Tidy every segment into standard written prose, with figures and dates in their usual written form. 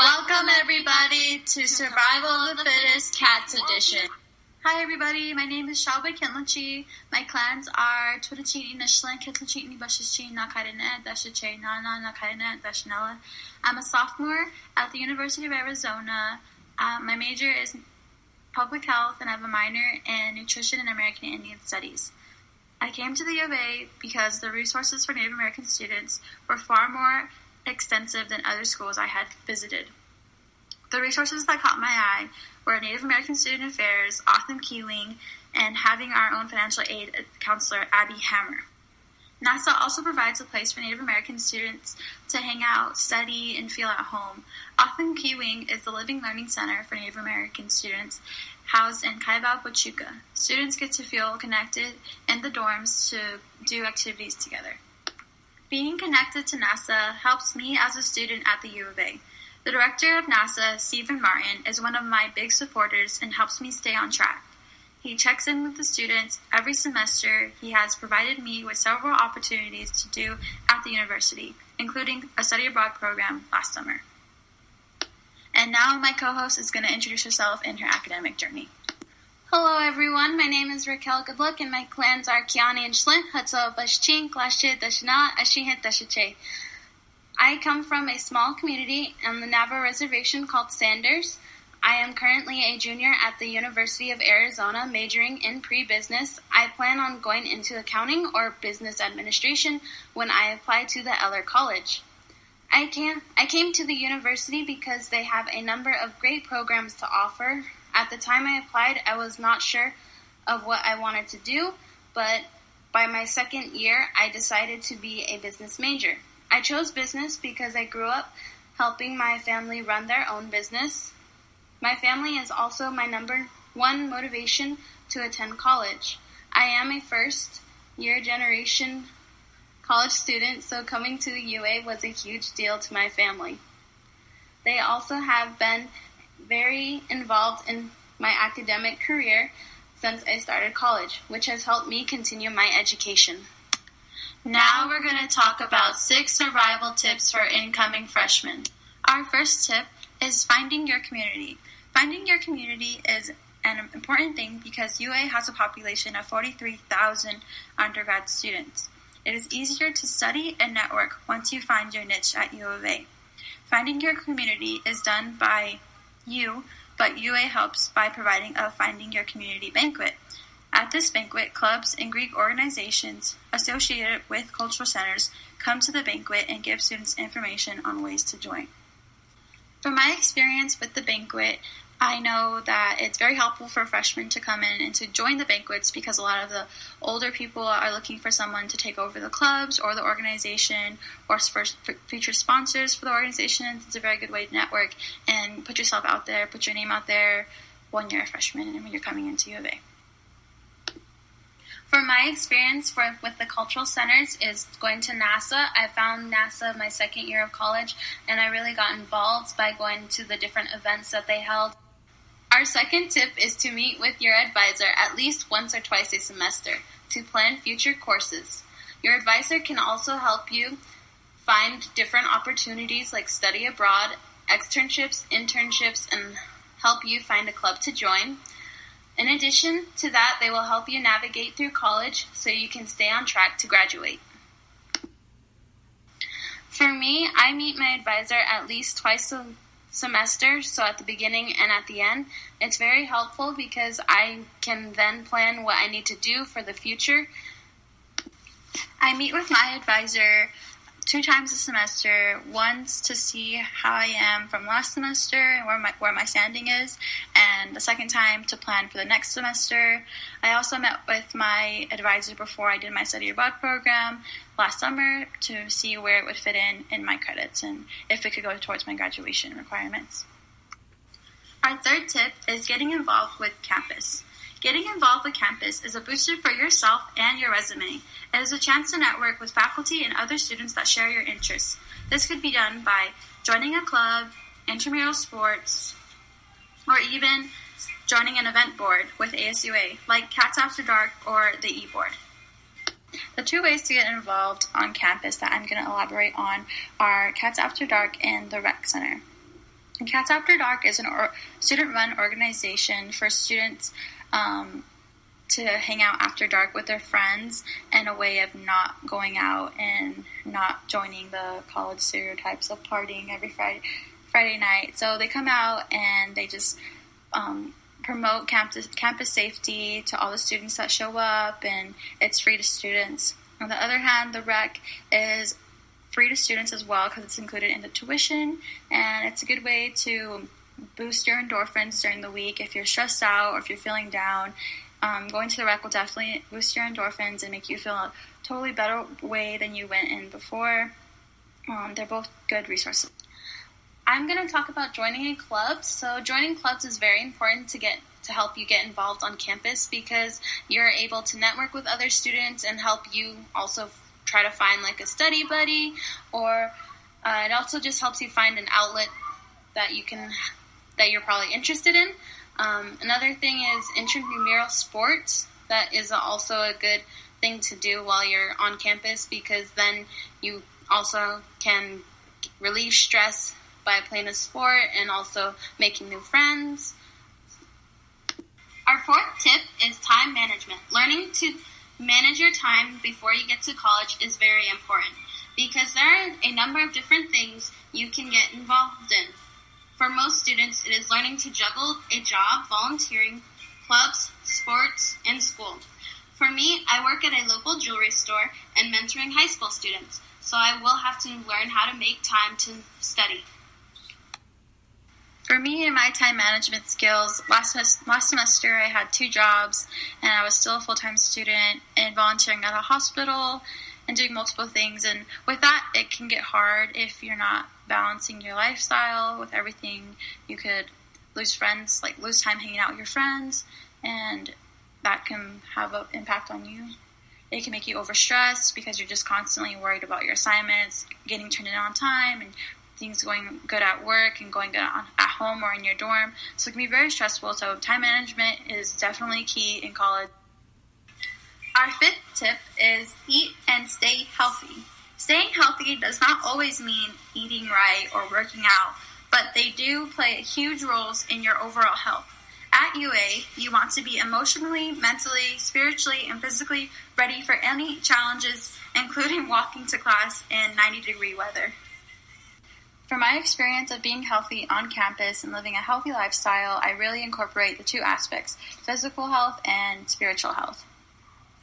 Welcome everybody to Survival of the Fittest Cats Edition. Hi everybody, my name is Shelby Kintlachi. My clans are Twitachini Nishlan, Kitlachini Bashichi, Nakarine, Dashiche, Nana, Nakarine, Dashinella. I'm a sophomore at the University of Arizona. My major is public health and I have a minor in nutrition and American Indian studies. I came to the U of A because the resources for Native American students were far more extensive than other schools I had visited. The resources that caught my eye were Native American Student Affairs, Autumn Keeling, and having our own financial aid counselor, Abby Hammer. NASA also provides a place for Native American students to hang out, study, and feel at home. Autumn Keeling is the Living Learning Center for Native American students housed in Kaibao, Pachuca. Students get to feel connected in the dorms to do activities together. Being connected to NASA helps me as a student at the U of A. The director of NASA, Stephen Martin, is one of my big supporters and helps me stay on track. He checks in with the students every semester. He has provided me with several opportunities to do at the university, including a study abroad program last summer. And now my co-host is going to introduce herself in her academic journey. Hello everyone, my name is Raquel Goodluck and my clans are Kiani and Shlin, Hatso, Bashchin, Glashe, Dashina, Ashihet, Dashiche. I come from a small community on the Navajo Reservation called Sanders. I am currently a junior at the University of Arizona, majoring in pre-business. I plan on going into accounting or business administration when I apply to the Eller College. I came to the university because they have a number of great programs to offer. At the time I applied, I was not sure of what I wanted to do, but by my second year, I decided to be a business major. I chose business because I grew up helping my family run their own business. My family is also my number one motivation to attend college. I am a first-year generation college student, so coming to the UA was a huge deal to my family. They also have been very involved in my academic career since I started college, which has helped me continue my education. Now we're going to talk about 6 survival tips for incoming freshmen. Our first tip is finding your community. Finding your community is an important thing because UA has a population of 43,000 undergrad students. It is easier to study and network once you find your niche at U of A. Finding your community is done by you, but UA helps by providing a Finding Your Community banquet. At this banquet, clubs and Greek organizations associated with cultural centers come to the banquet and give students information on ways to join. From my experience with the banquet, I know that it's very helpful for freshmen to come in and to join the banquets because a lot of the older people are looking for someone to take over the clubs or the organization or for future sponsors for the organizations. It's a very good way to network and put yourself out there, put your name out there when you're a freshman and when you're coming into U of A. For my experience with the cultural centers is going to NASA. I found NASA my second year of college, and I really got involved by going to the different events that they held. Our second tip is to meet with your advisor at least once or twice a semester to plan future courses. Your advisor can also help you find different opportunities like study abroad, externships, internships, and help you find a club to join. In addition to that, they will help you navigate through college so you can stay on track to graduate. For me, I meet my advisor at least twice a semester, so at the beginning and at the end. It's very helpful because I can then plan what I need to do for the future. I meet with my advisor 2 times a semester, once to see how I am from last semester and where my standing is, and the second time to plan for the next semester. I also met with my advisor before I did my study abroad program last summer to see where it would fit in my credits and if it could go towards my graduation requirements. Our third tip is getting involved with campus. Getting involved with campus is a booster for yourself and your resume. It is a chance to network with faculty and other students that share your interests. This could be done by joining a club, intramural sports, or even joining an event board with ASUA, like Cats After Dark or the E-Board. The 2 ways to get involved on campus that I'm going to elaborate on are Cats After Dark and the Rec Center. And Cats After Dark is a student-run organization for students to hang out after dark with their friends, and a way of not going out and not joining the college stereotypes of partying every Friday night. So they come out and they just promote campus safety to all the students that show up, and it's free to students. On the other hand, the rec is free to students as well because it's included in the tuition, and it's a good way to boost your endorphins during the week if you're stressed out or if you're feeling down. Going to the rec will definitely boost your endorphins and make you feel a totally better way than you went in before. They're both good resources. I'm going to talk about joining a club. So joining clubs is very important to help you get involved on campus, because you're able to network with other students and help you also try to find like a study buddy, or it also just helps you find an outlet that you're probably interested in. Another thing is intramural sports. That is also a good thing to do while you're on campus, because then you also can relieve stress by playing a sport and also making new friends. Our fourth tip is time management. Learning to manage your time before you get to college is very important, because there are a number of different things you can get involved in. For most students, it is learning to juggle a job, volunteering, clubs, sports, and school. For me, I work at a local jewelry store and mentoring high school students, so I will have to learn how to make time to study. For me and my time management skills, last semester I had 2 jobs, and I was still a full-time student and volunteering at a hospital and doing multiple things. And with that, it can get hard if you're not balancing your lifestyle with everything. You could lose friends, like lose time hanging out with your friends, and that can have an impact on you. It can make you overstressed because you're just constantly worried about your assignments, getting turned in on time, and things going good at work and going good at home or in your dorm. So it can be very stressful. So time management is definitely key in college. Our 5th tip is eat and stay healthy. Staying healthy does not always mean eating right or working out, but they do play huge roles in your overall health. At UA, you want to be emotionally, mentally, spiritually, and physically ready for any challenges, including walking to class in 90-degree weather. From my experience of being healthy on campus and living a healthy lifestyle, I really incorporate the 2 aspects, physical health and spiritual health.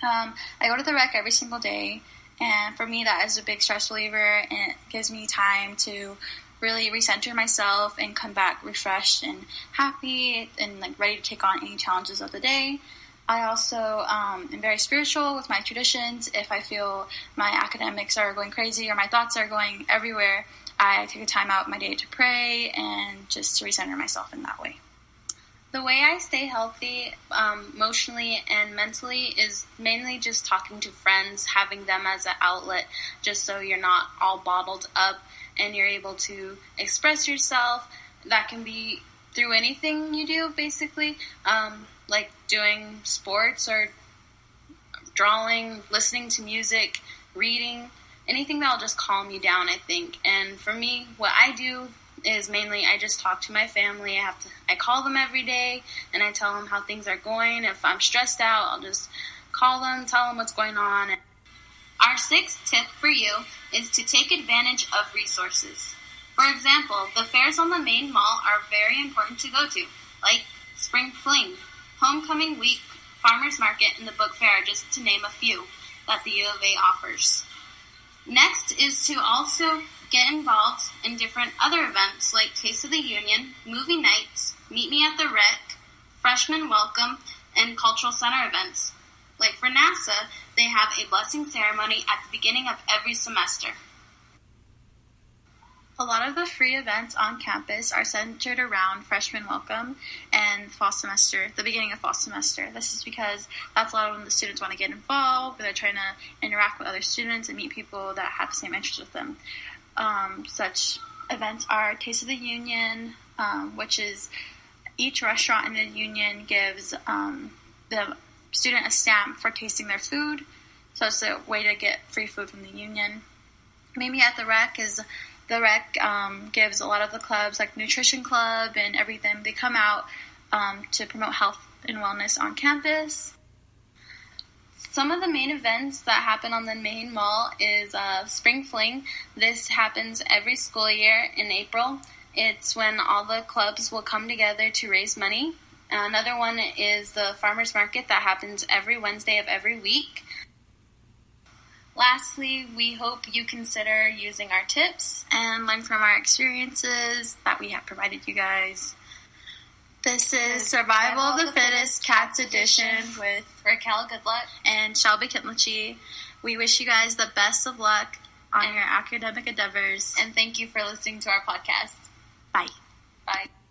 I go to the rec every single day, and for me that is a big stress reliever, and it gives me time to really recenter myself and come back refreshed and happy and ready to take on any challenges of the day. I also am very spiritual with my traditions. If I feel my academics are going crazy or my thoughts are going everywhere, I take a time out in my day to pray and just to recenter myself in that way. The way I stay healthy emotionally and mentally is mainly just talking to friends, having them as an outlet, just so you're not all bottled up and you're able to express yourself. That can be through anything you do, basically, like doing sports or drawing, listening to music, reading, anything that'll just calm you down, I think. And for me, what I do is mainly I just talk to my family. I call them every day, and I tell them how things are going. If I'm stressed out, I'll just call them, tell them what's going on. Our 6th tip for you is to take advantage of resources. For example, the fairs on the main mall are very important to go to, like Spring Fling, Homecoming Week, Farmers Market, and the Book Fair, just to name a few that the U of A offers. Next is to also get involved in different other events like Taste of the Union, movie nights, Meet Me at the Rec, Freshman Welcome, and Cultural Center events. Like for NASA, they have a blessing ceremony at the beginning of every semester. A lot of the free events on campus are centered around Freshman Welcome and fall semester, the beginning of fall semester. This is because that's a lot of when the students want to get involved, they're trying to interact with other students and meet people that have the same interests with them. Such events are Taste of the Union, which is each restaurant in the union gives the student a stamp for tasting their food. So it's a way to get free food from the union. Maybe at the Rec is The rec gives a lot of the clubs, like Nutrition Club and everything, they come out to promote health and wellness on campus. Some of the main events that happen on the main mall is Spring Fling. This happens every school year in April. It's when all the clubs will come together to raise money. Another one is the Farmers Market that happens every Wednesday of every week. Lastly, we hope you consider using our tips and learn from our experiences that we have provided you guys. This is Survival of the Fittest Cats Edition with Raquel Goodluck and Shelby Kitlachi. We wish you guys the best of luck on your academic endeavors. And thank you for listening to our podcast. Bye. Bye.